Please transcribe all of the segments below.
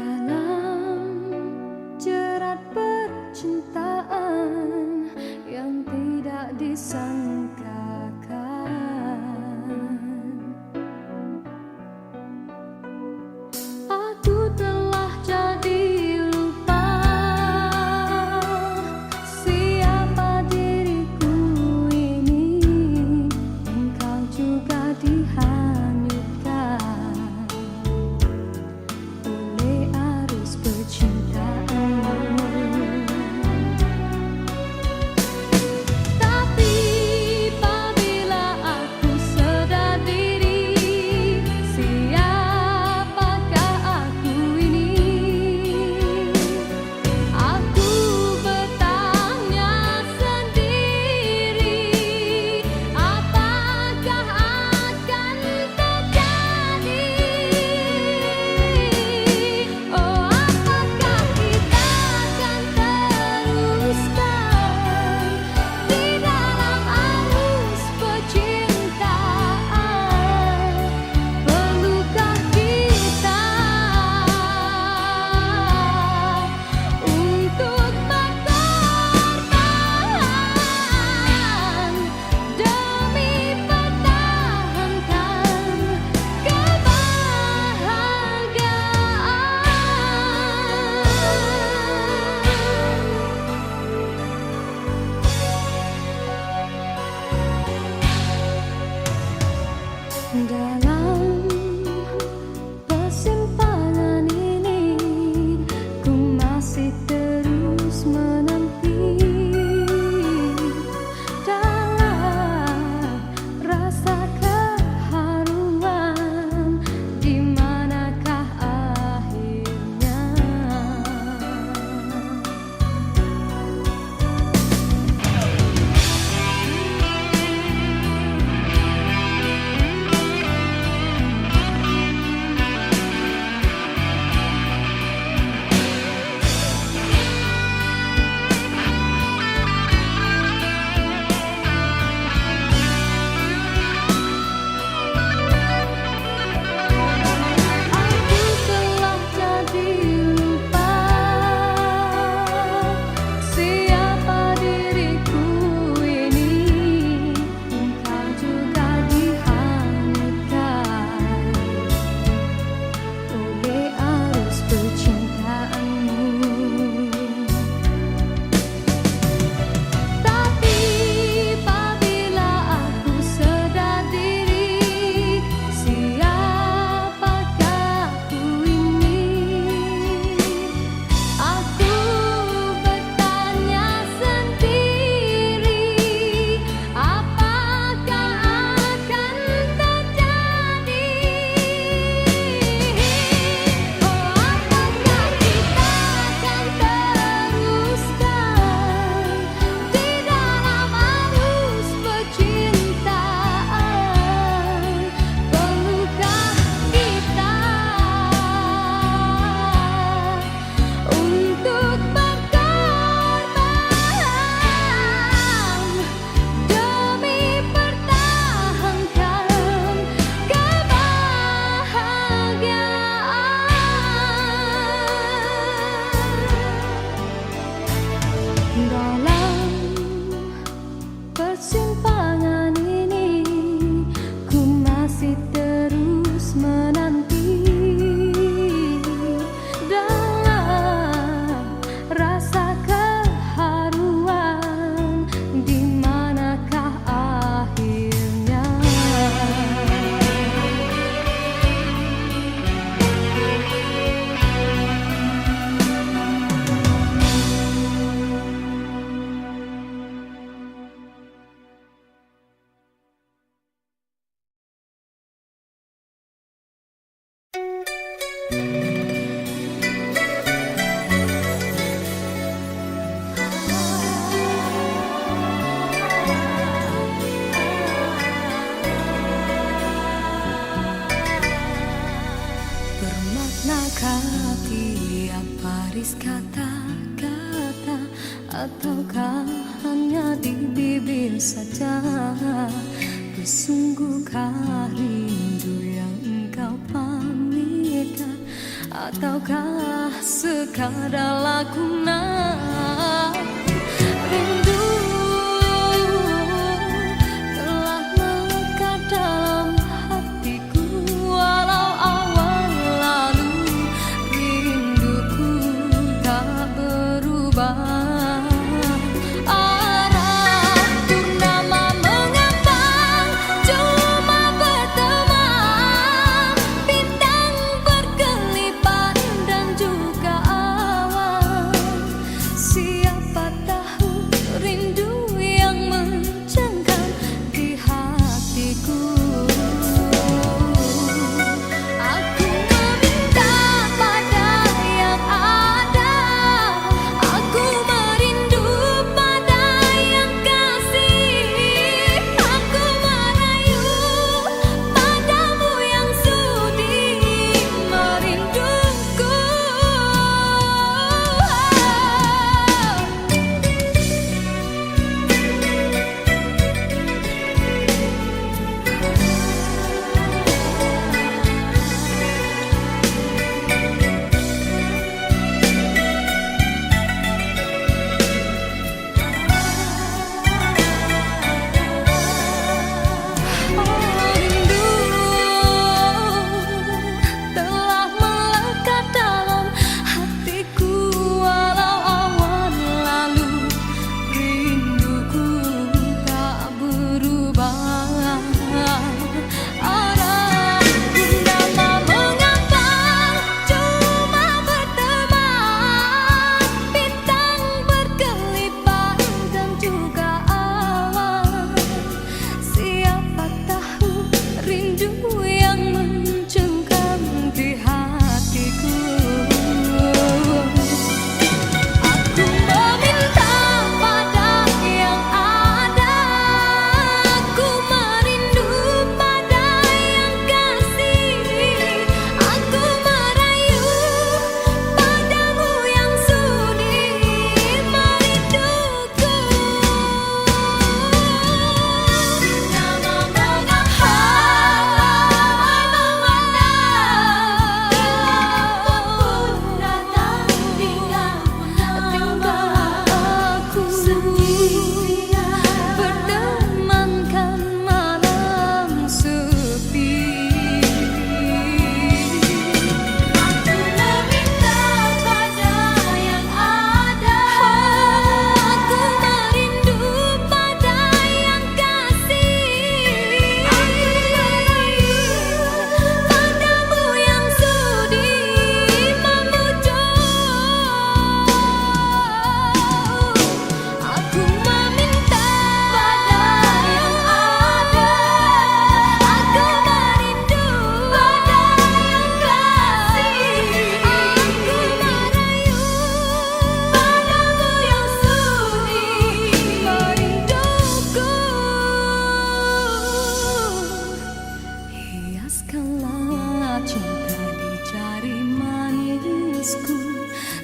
Dalam jerat percintaan yang tidak disangkakan, aku telah jadi lupa siapa diriku ini. Engkau juga dihanyutkan oleh arus percintaanmu. Tapi apabila aku sedar diri, siapakah aku ini? Aku bertanya sendiri, apakah akan terjadi? Oh, apakah kita akan teruskan di dalam arus percintaan? Perlukah kita untuk berkorban demi pertahankan kebahagiaan? Dalam persimpangan ini, ku masih terus menanti dalam rasa keharuan. Di manakah akhirnya? Aku telah jadi lupa siapa diriku ini. Engkau juga dihanyutkan oleh arus percintaanmu. Tapi apabila aku sedar diri, siapakah aku ini? Aku bertanya sendiri, apakah akan terjadi? Oh, apakah kita akan teruskan di dalam arus percintaan? Perlukah kita untuk berkorban demi pertahankan kebahagiaan? Dalam persimpangan ini, ku masih terus menanti dalam rasa keharuan. Di manakah akhirnya? Bermaknakah tiap baris kata-kata, ataukah hanya di bibir saja? Bersungguhkah rindu yang engkau pamitkan ataukah sekadar lakonan? Rindu telah melekat dalam hatiku, walau awal lalu rinduku tak berubah.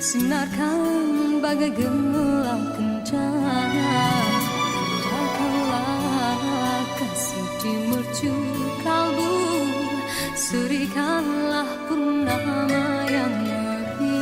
Sinarkan bagai gemilang kencana, indahkanlah kasih di mercu kalbu, serikanlah purnama yang merindu.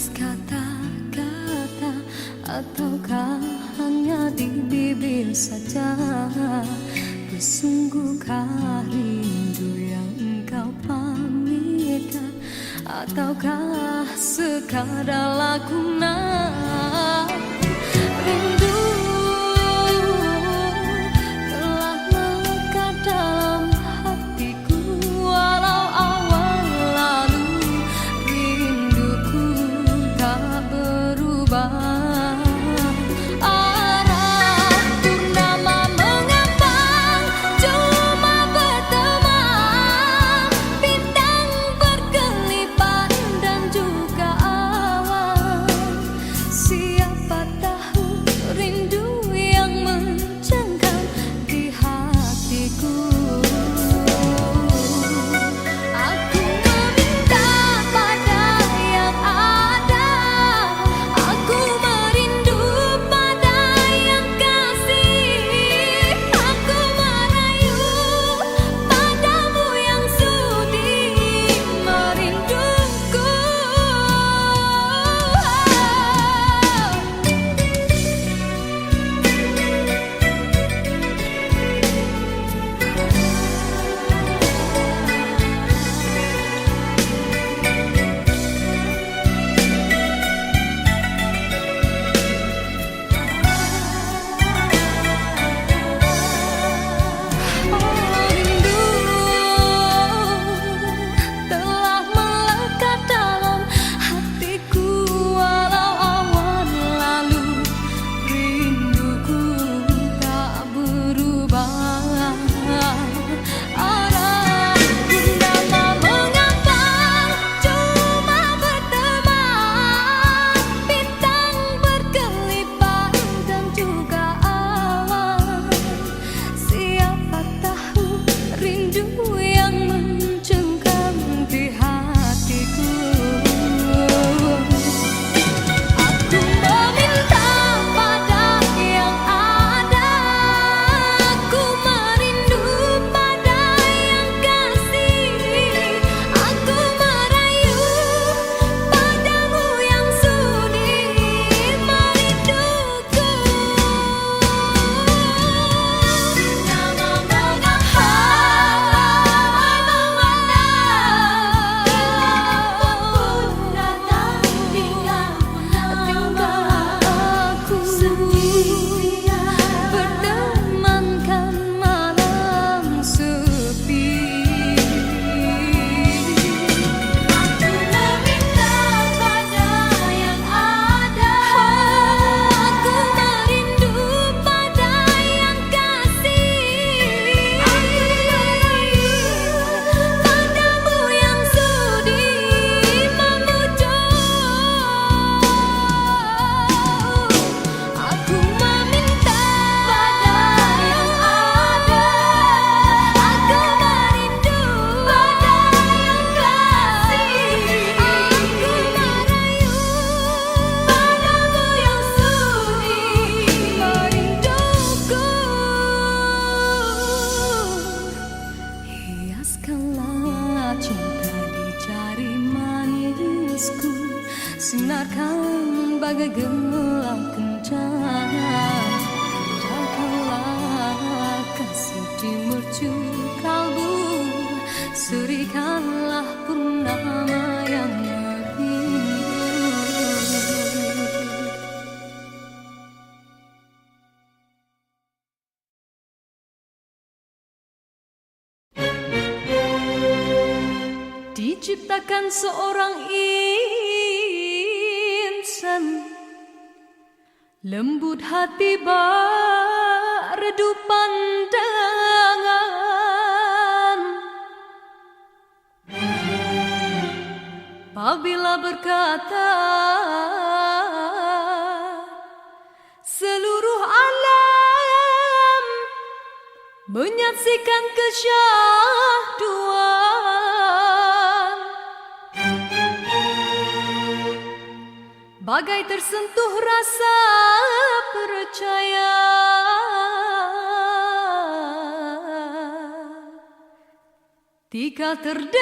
habis kata-kata, ataukah hanya di bibir saja? Bersungguhkah rindu yang engkau pamitkan, ataukah sekadar lakonan? Rindu telah melekat dalam hatiku, walau awal lalu rinduku tak berubah. Sinarkan bagai gelang kencana, jagalah kasih di mercu kalbu, serikanlah purnama yang merindu. Diciptakan seorang insan, lembut hati bak redup pandangan. Apabila berkata seluruh alam menyaksikan kesyahduan, bagai tersentuh rasa percaya. Tika terdengarkan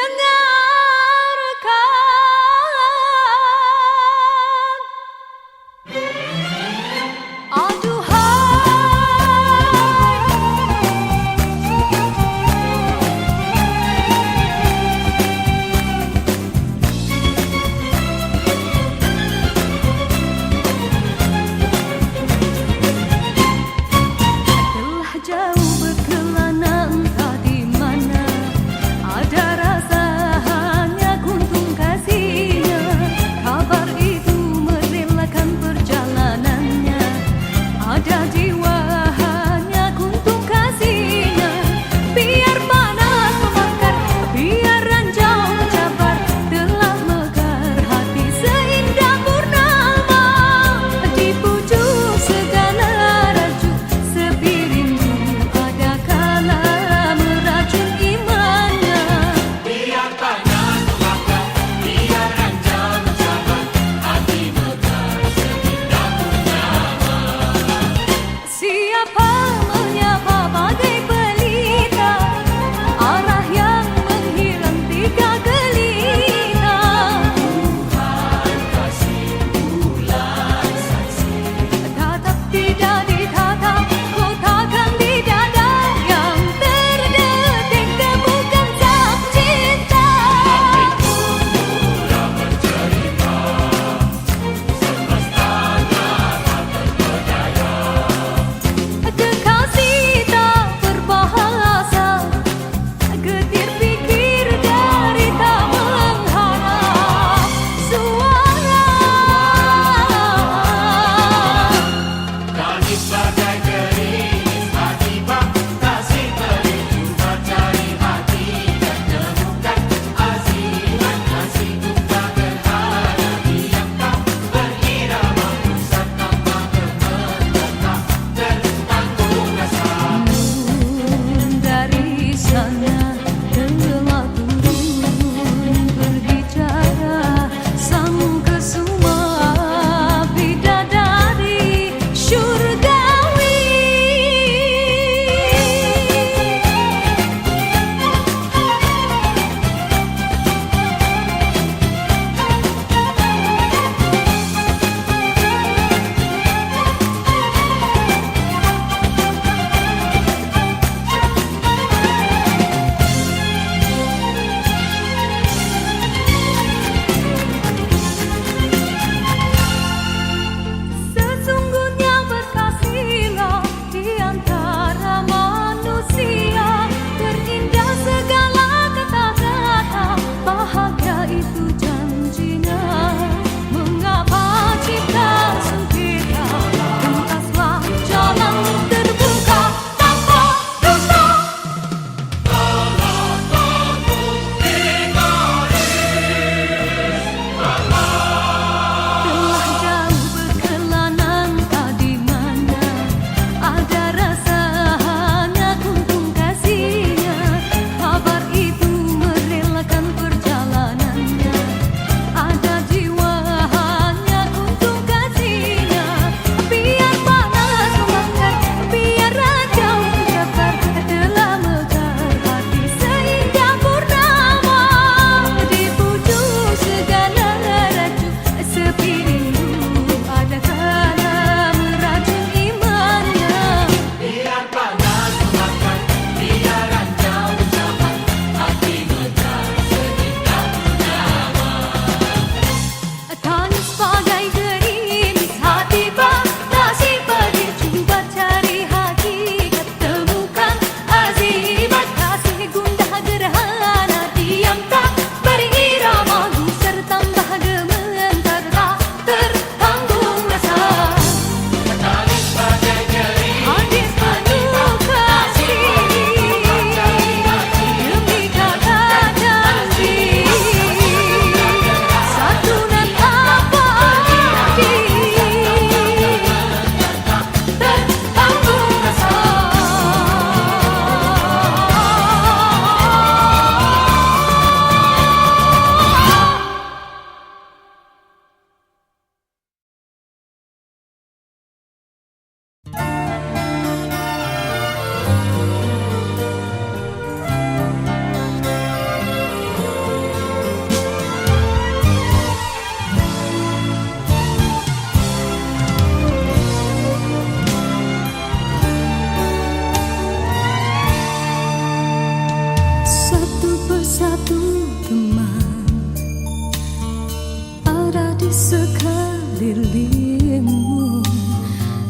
sekelilingmu,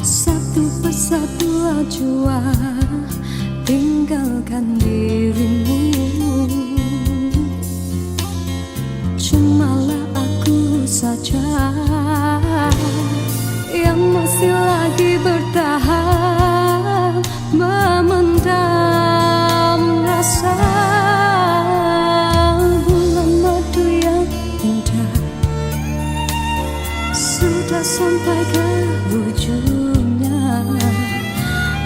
satu persatu jua tinggalkan dirimu. Cumalah aku saja yang masih lagi bertahan, memendam rasa. Bulan madu yang indah sudah sampai ke ujungnya,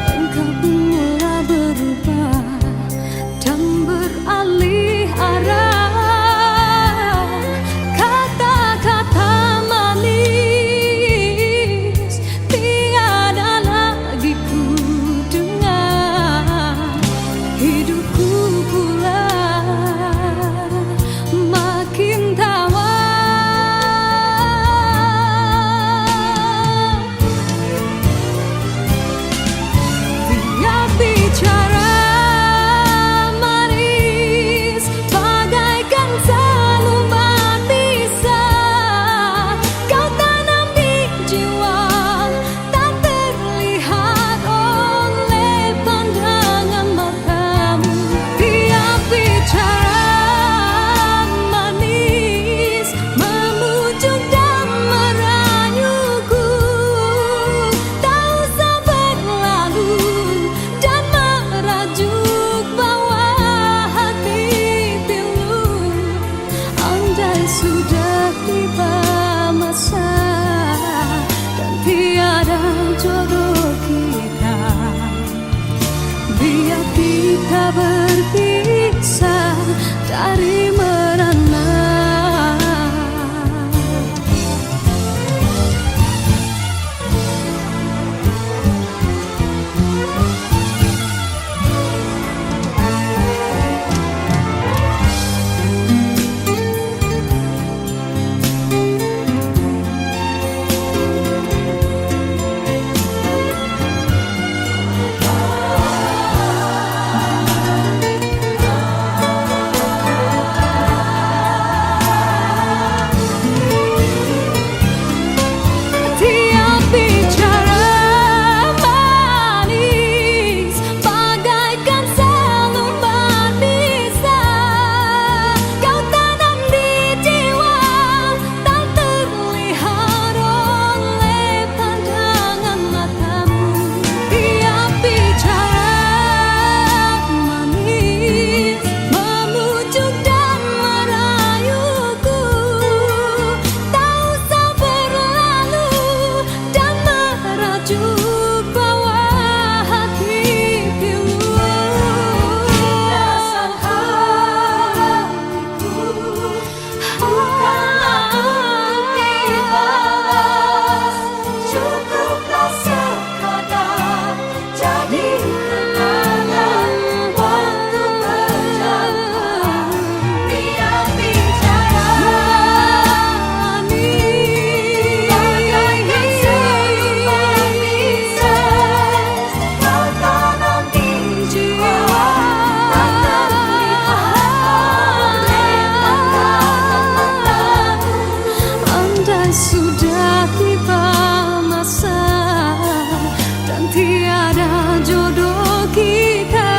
engkau pun mulai berubah dan beralih arah. Kata-kata manis tiada pada jodoh kita.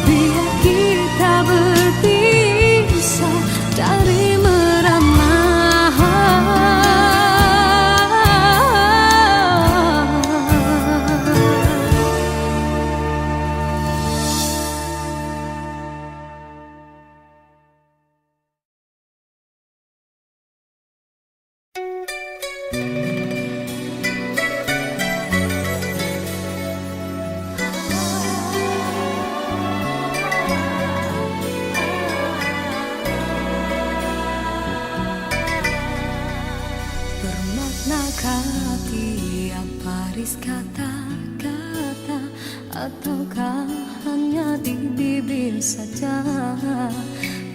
Biar kita berpisah dari meramah. Bermaknakah tiap baris kata-kata, ataukah hanya di bibir saja?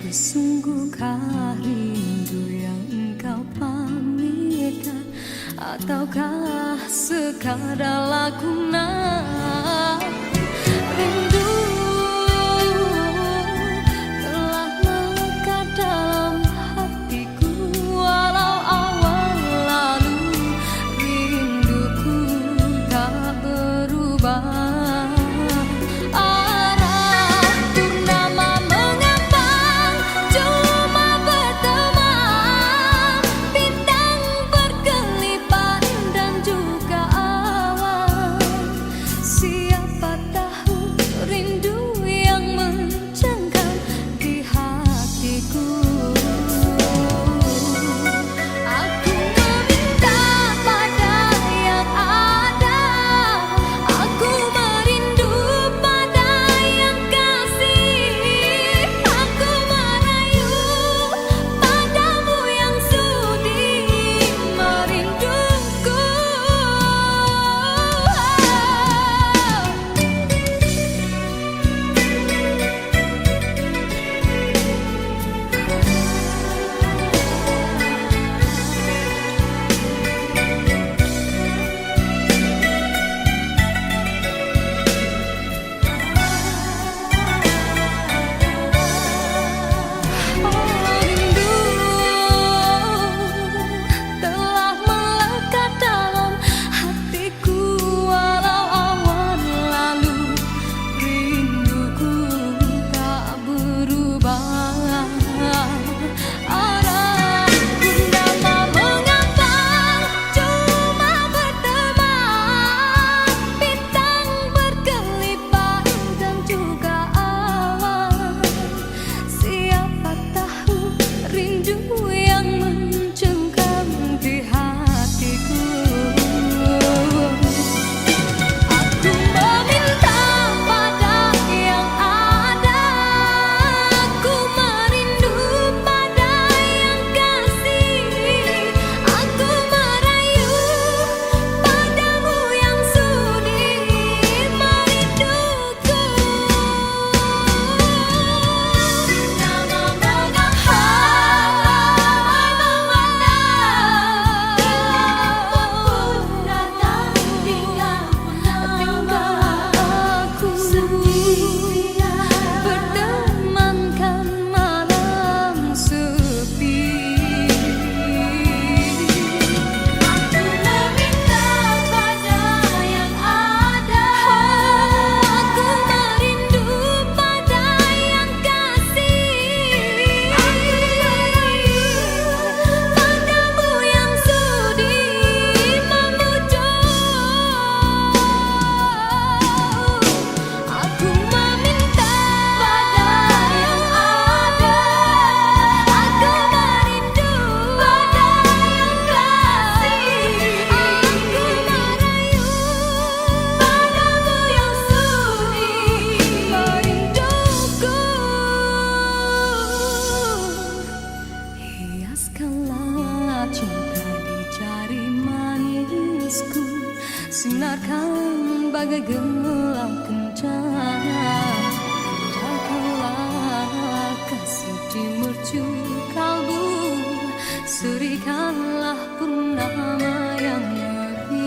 Bersungguhkah rindu yang engkau pamitkan, ataukah sekadar lakonan? Rindu telah melekat dalam hatiku, walau awal lalu rinduku tak berubah. Arah purnama mengambang, cuma berteman, bintang berkelipan dan juga awan. Siapa tahu rindu yang mencengkam di hatiku. Aku meminta pada yang ada, aku merindu pada yang kasih. Aku merayu padamu yang sudi merinduku. Rindu telah melekat dalam hatiku, walau awan lalu rinduku tak berubah. Arah purnama mengambang, cuma berteman, bintang berkelipan dan juga awan. Siapa tahu rindu yang mencengkam di hatiku. Aku meminta pada yang ada, aku merindu pada yang kasih. Aku merayu padamu yang sudi merinduku. Nama aku bertemankan malam sepi. Aku meminta pada yang ada, aku merindu pada yang kasih. Aku merayu padamu yang sudi memujuk. Aku meminta pada yang ada, aku merindu pada yang kasih. Aku merayu padamu yang sudi merinduku. Hiaskanlah cinta di jari manisku, sinarkan bagai gelap kencana. Indahkanlah kasih di mercu kalbu, serikanlah purnama yang merindu.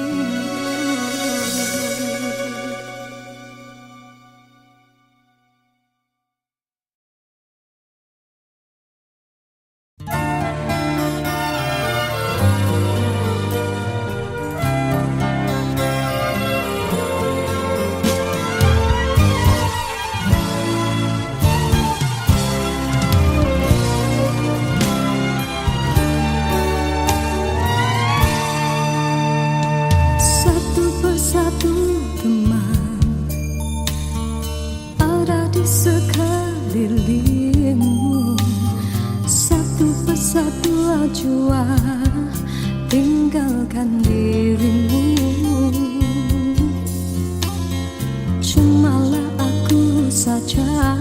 bersatu jua tinggalkan dirimu. Cumalah aku saja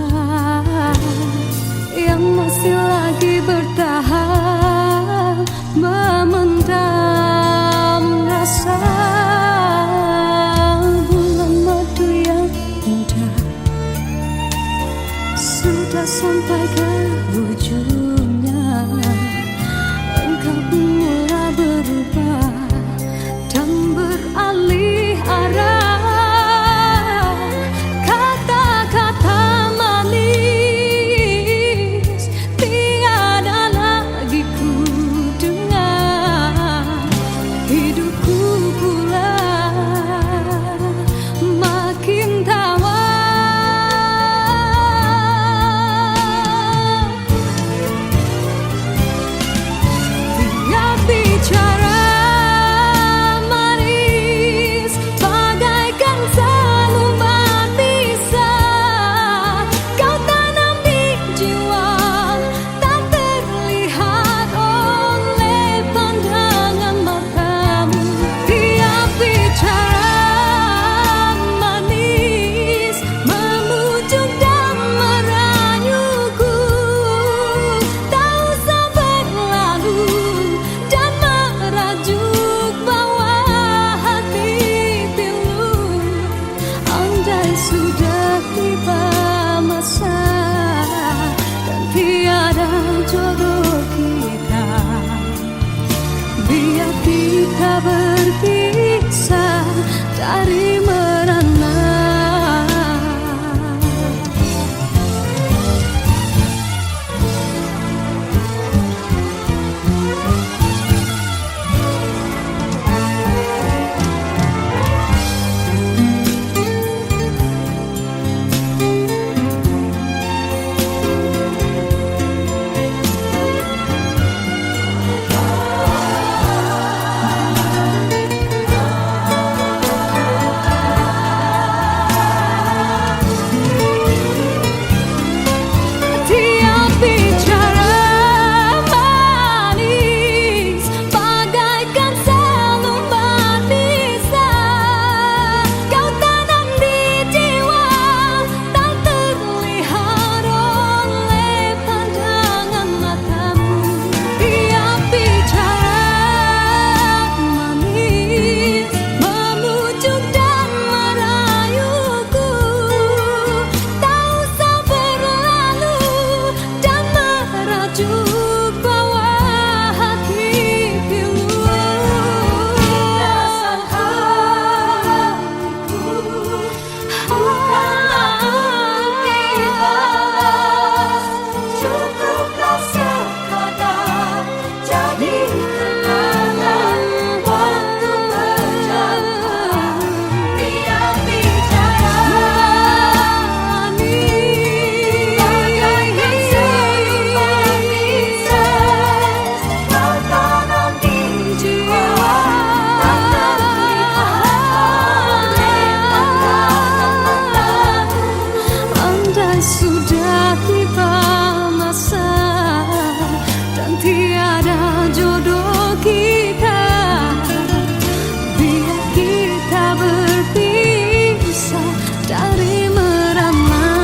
yang masih lagi bertahan memendam rasa. Bulan madu yang indah sudah sampai ke ujungnya. Engkau pun mulai berubah dan beralih arah. Kata-kata manis tiada lagi ku dengar. Hidupku pula makin tawar. Tiap bicara manis bagaikan selumbat pisah. Kau tanam di jiwa tak terlihat oleh pandangan matamu. Tiap bicara manis memujuk dan merayuku. Tak usah berlalu dan merajuk bawah hati pilu. Andai sudah tiba masa dan tiada jodoh kita, biar kita berpisah dari merana. Tiap bicara manis bagaikan selumbat pisah. Kau tanam di jiwa tak terlihat oleh pandangan matamu. Tiap bicara manis memujuk dan merayuku. Tak usah berlalu dan merajuk bawah hati pilu. Rasa hatiku bukanlah untuk dibalas. Cukuplah sekadar jadi kenangan waktu berjalan. Tiap bicara manis bagaikan selumbat pisah. Kau tanam di jiwa tak terlihat oleh pandangan matamu. Andai sudah tiba masa dan tiada jodoh kita, biar kita berpisah dari merana.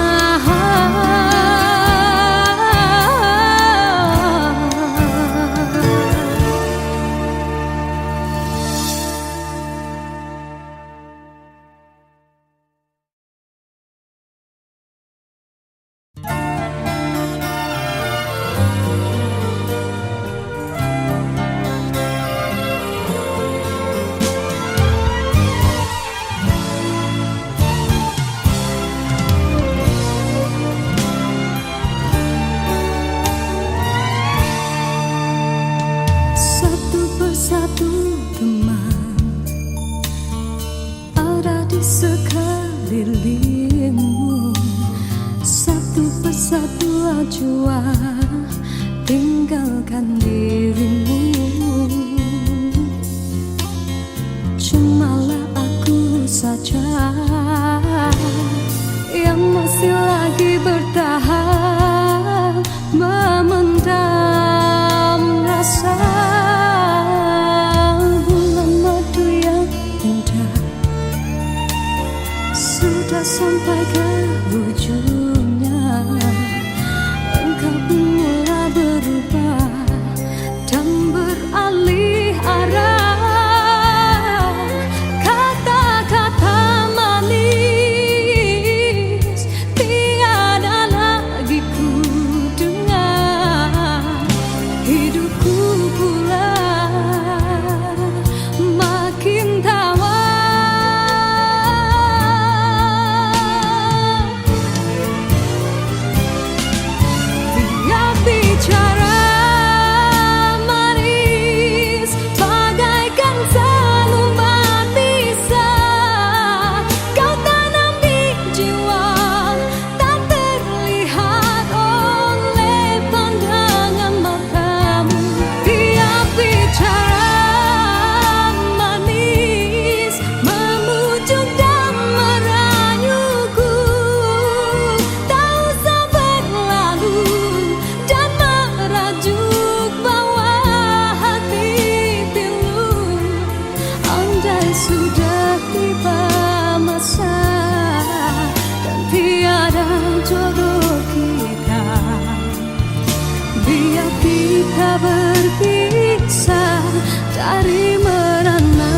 Satu persatu teman ada di sekelilingmu. Satu persatu jua tinggalkan dirimu. Cumalah aku saja yang masih lagi bertahan memendam sudah sampai ke ujungnya, engkau pun mulai berubah dan beralih arah. Kata-kata manis tiada lagi ku dengar, hidupku pula makin tawar. Sudah tiba masa dan tiada jodoh kita, biar kita berpisah dari merana.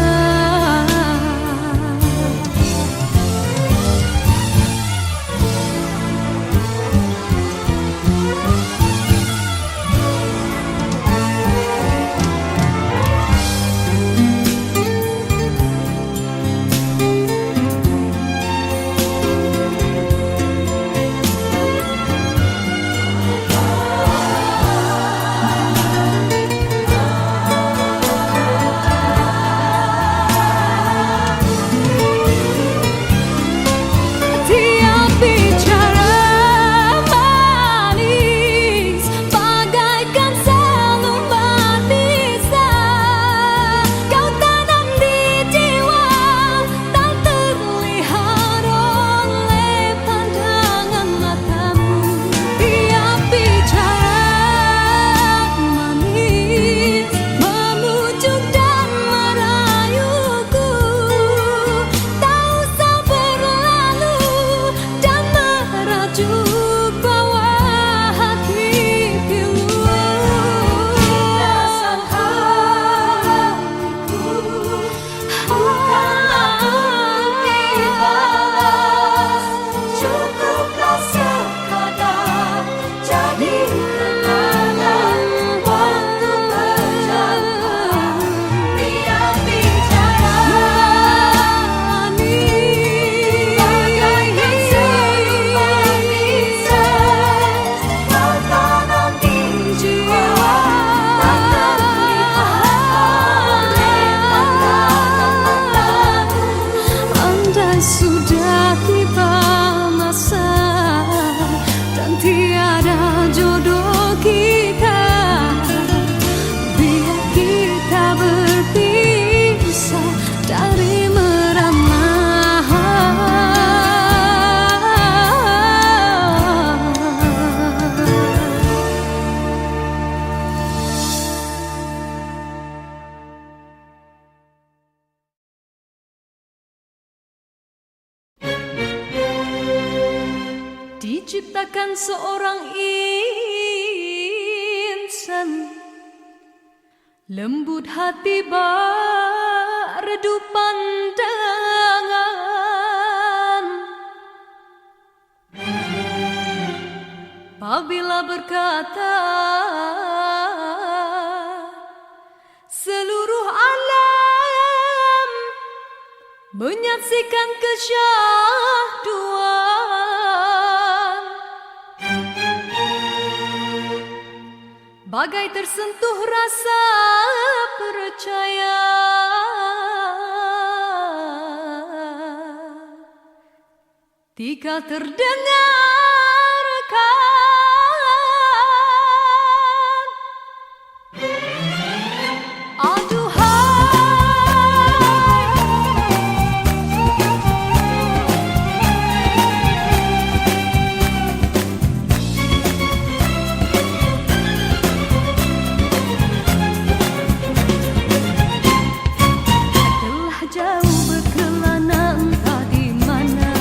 Sudah tiba masa dan tiada jodoh kita, biar kita berpisah dari merana. Diciptakan seorang insan, lembut hati berredup pandangan. Apabila berkata seluruh alam menyaksikan kesyahduan, bagai tersentuh rasa percaya. Tika terdengarkan, telah jauh berkelana entah di mana.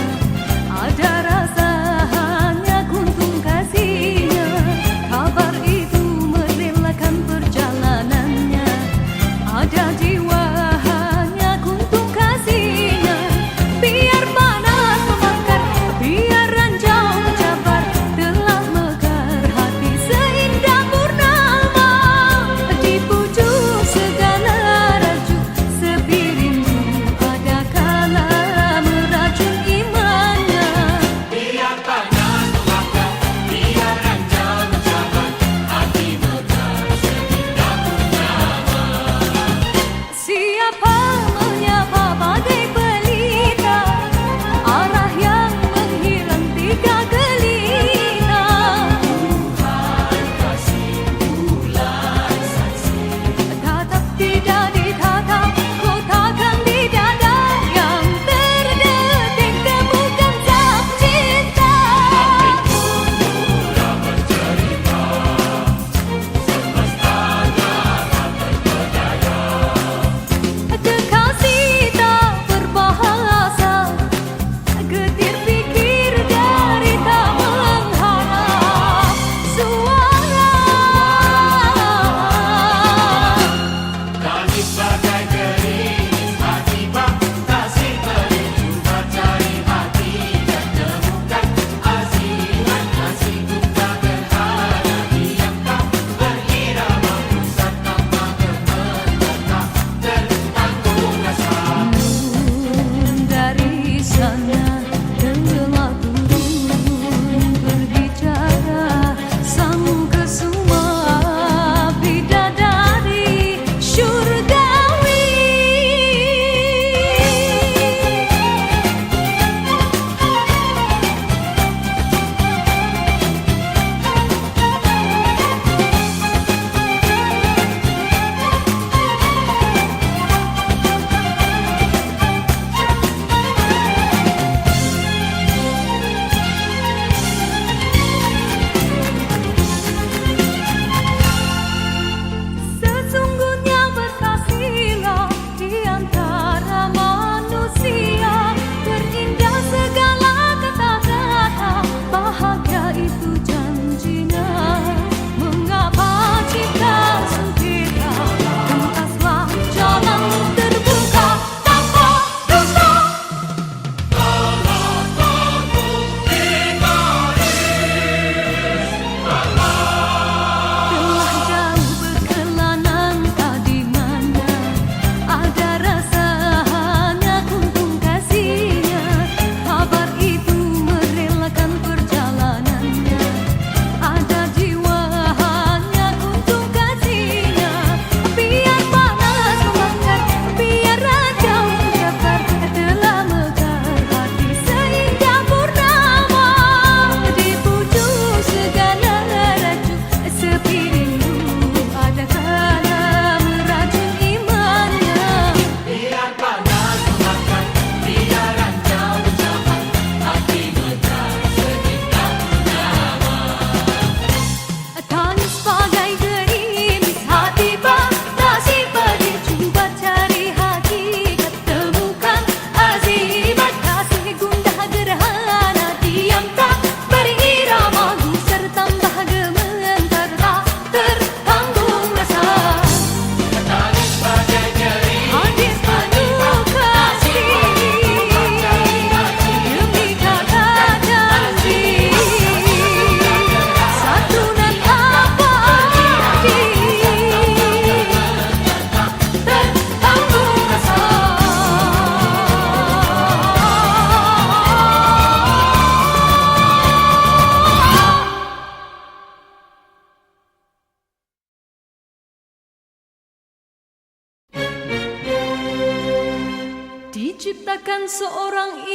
menciptakan seorang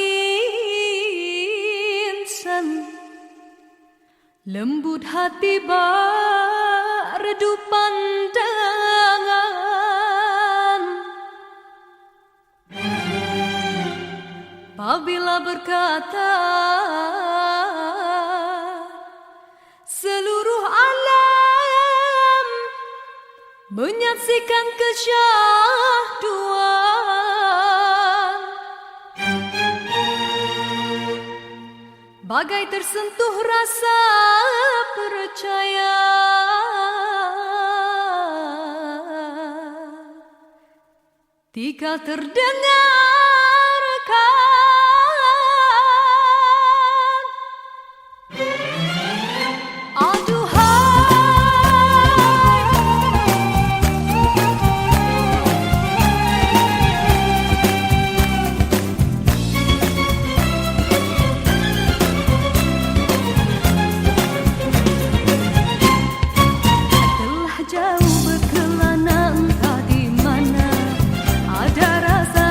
insan lembut hati berdu pandangan. Apabila berkata seluruh alam menyaksikan kesyahduan, bagai tersentuh rasa percaya. Tika terdengarkan jauh berkelana entah di mana ada rasa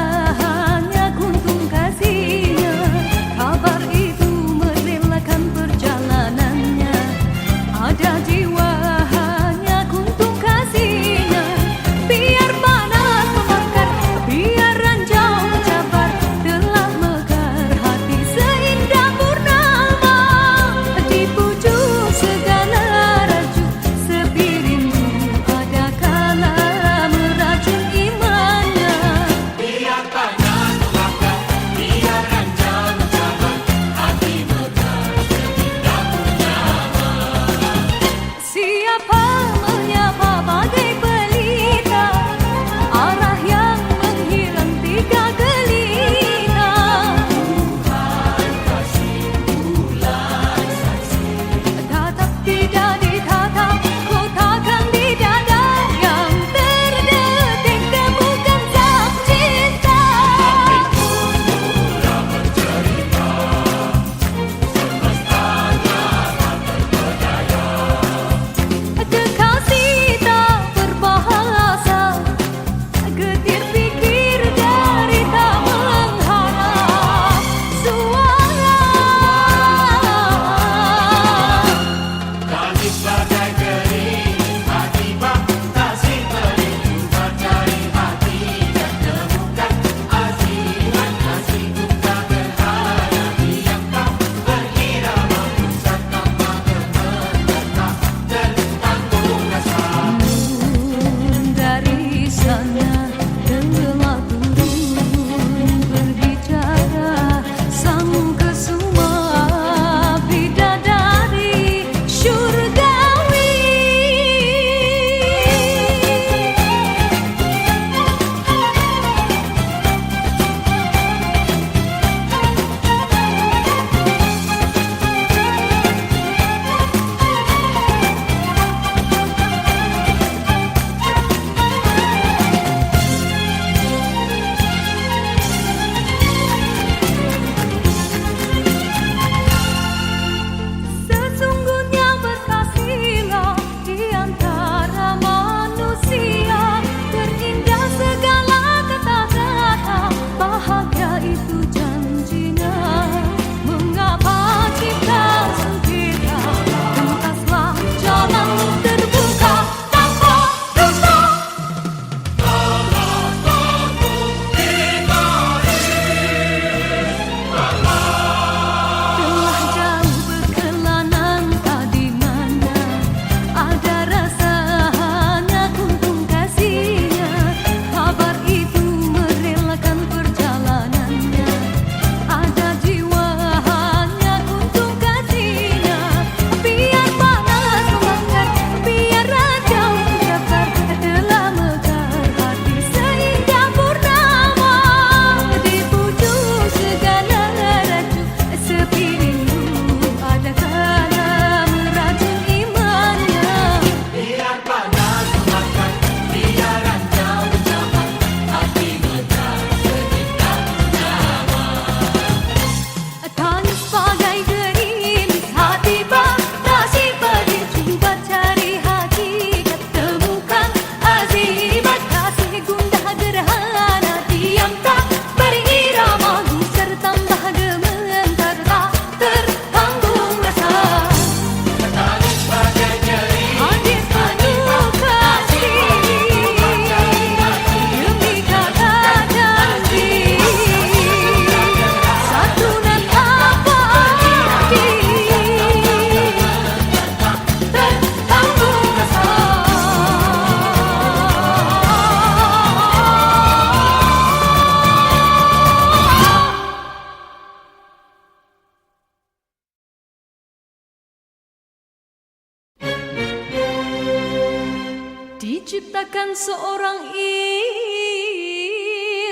diciptakan seorang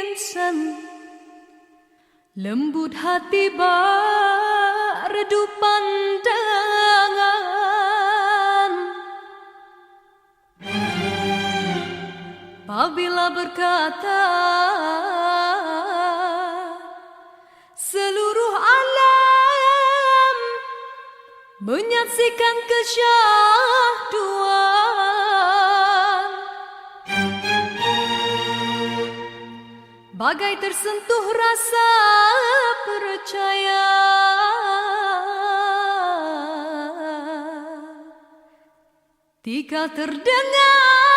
insan, lembut hati berdu pandangan. Apabila berkata seluruh alam menyaksikan kesyahduan, bagai tersentuh rasa percaya. Tika terdengarkan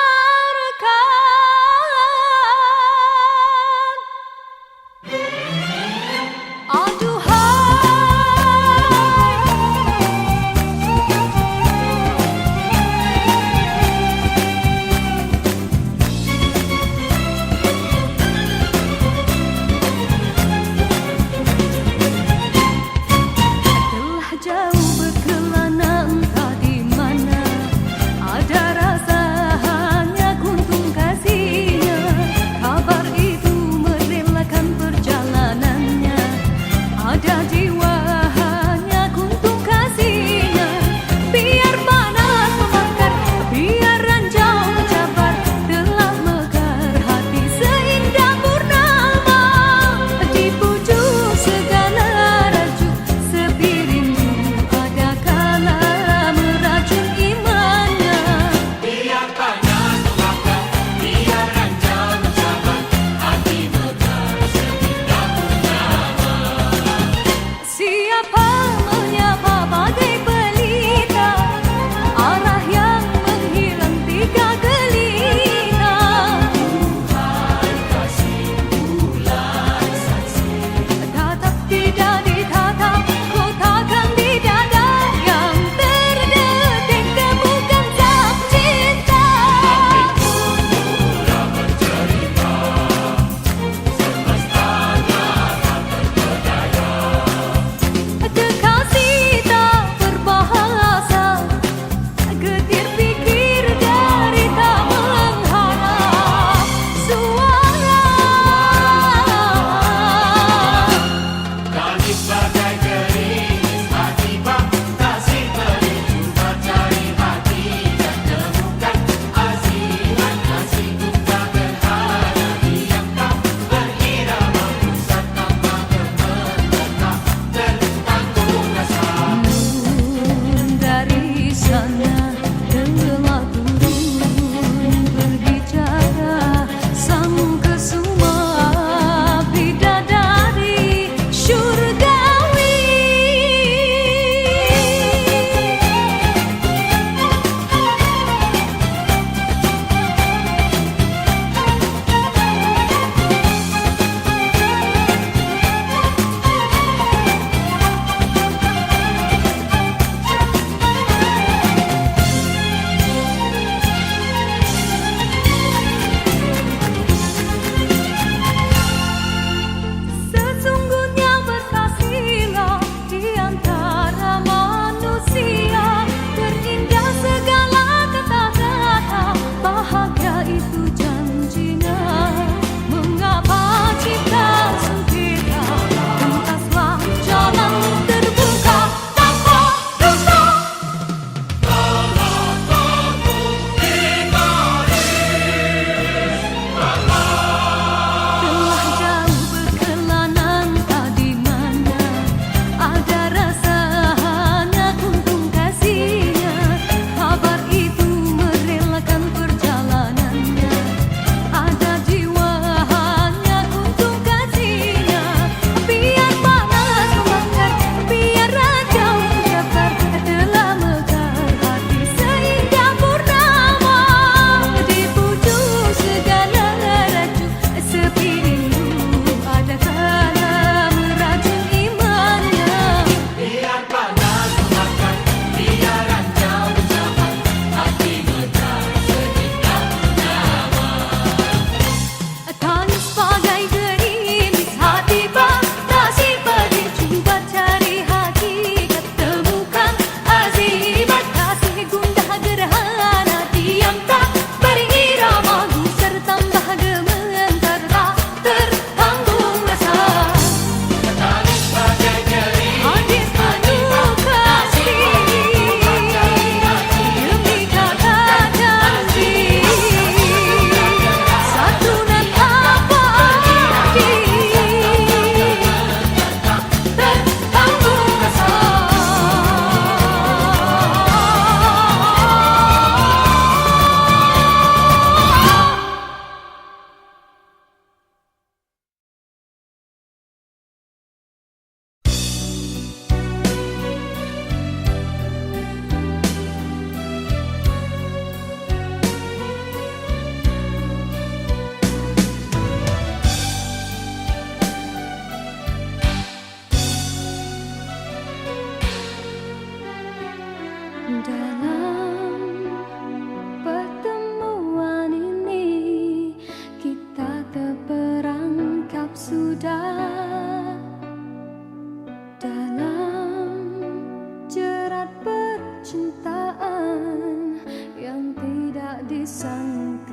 percintaan yang tidak disangkakan.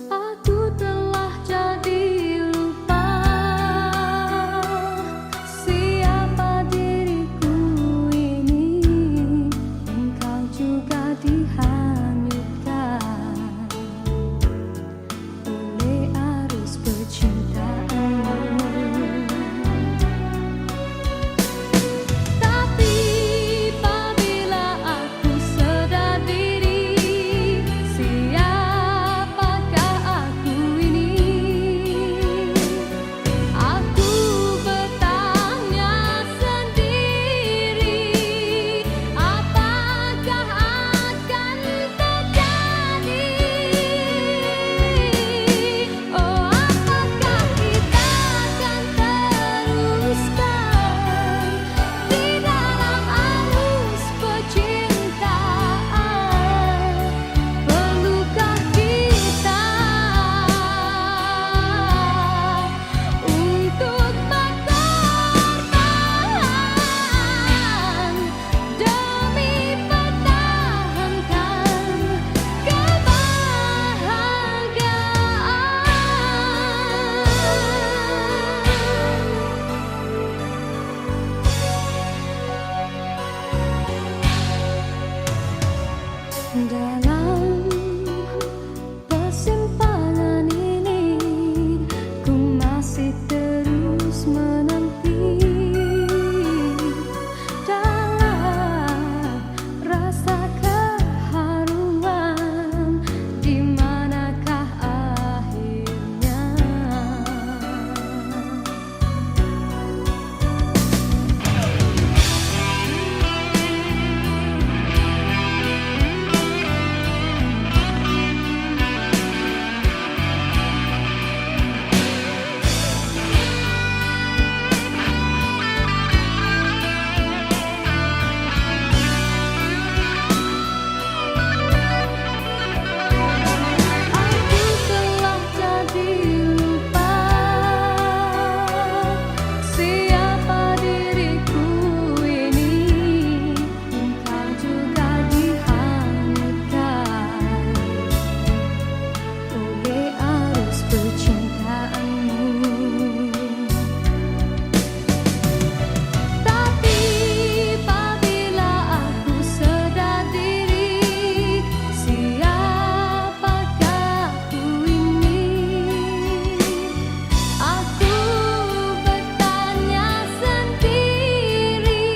Aku telah jadi lupa siapa diriku ini. Engkau juga dihanyutkan oleh arus percintaan. Tapi apabila aku sedar diri, siapakah aku ini? Aku bertanya sendiri, apakah akan terjadi? Oh, apakah kita akan teruskan di dalam arus percintaan? Perlukah kita untuk berkorban demi pertahankan kebahagiaan? Dalam persimpangan ini, ku masih terus menanti dalam rasa keharuan. Di manakah akhirnya? Aku telah jadi lupa siapa diriku ini. Engkau juga dihanyutkan oleh arus percintaanmu. Tapi apabila aku sedar diri, siapakah aku ini? Aku bertanya sendiri,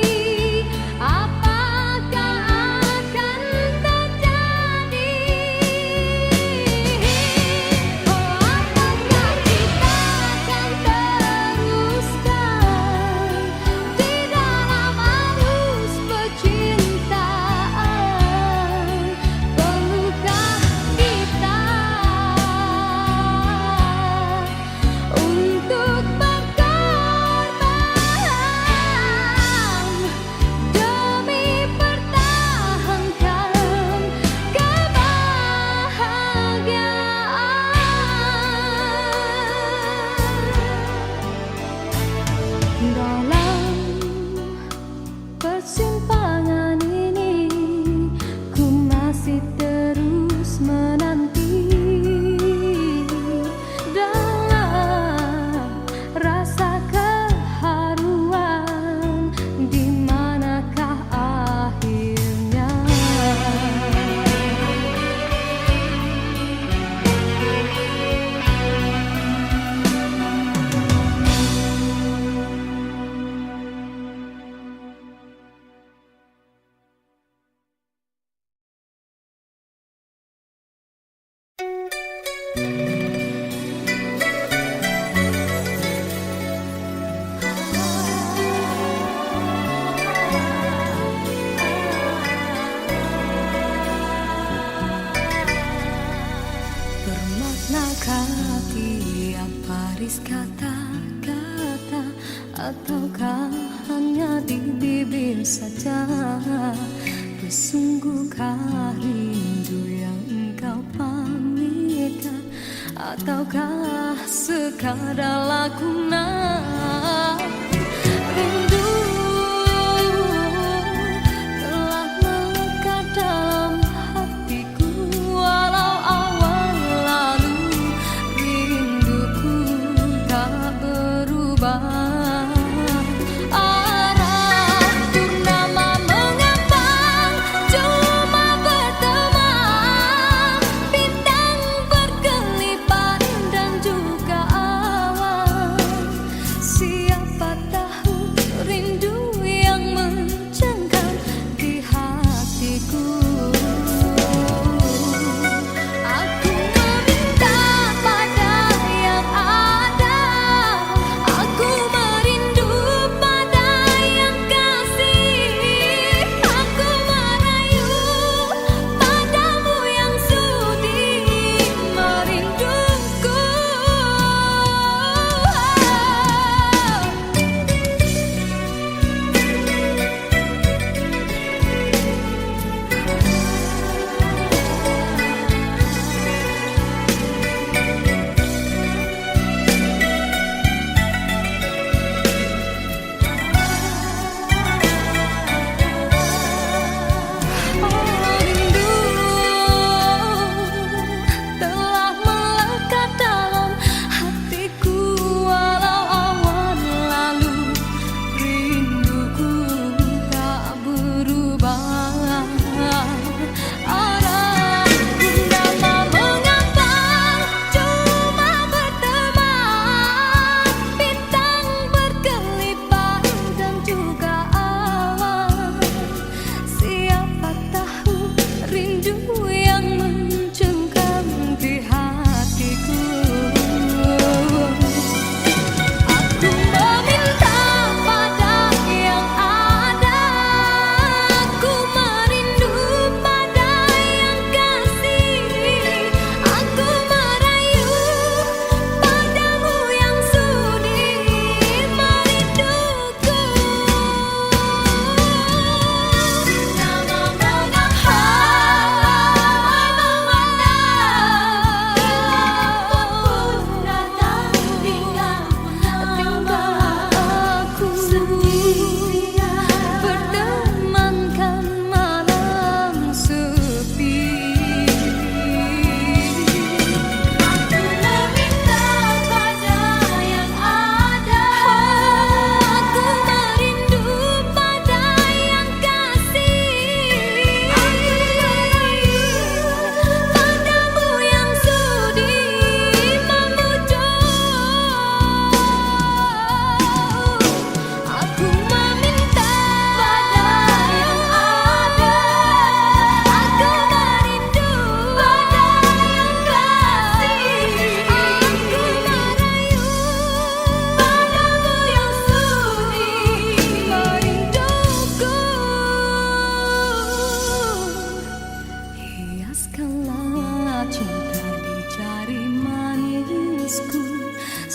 apakah akan terjadi? Oh, apakah kita akan teruskan di dalam arus percintaan? Perlukah kita untuk berkorban demi pertahankan kebahagiaan? Dalam persimpangan ini, ku masih terus menanti dalam rasa keharuan. Di manakah akhirnya? Bermaknakah tiap baris kata-kata, ataukah hanya di bibir saja? Bersungguhkah rindu yang engkau pamitkan, ataukah sekadar lakonan? rindu telah melekat dalam hatiku. Walau awal lalu rinduku tak berubah.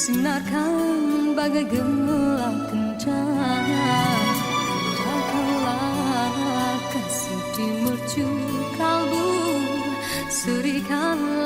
Sinarkan bagai gelang kencana, datanglah kasih di mercu kalbu, serikan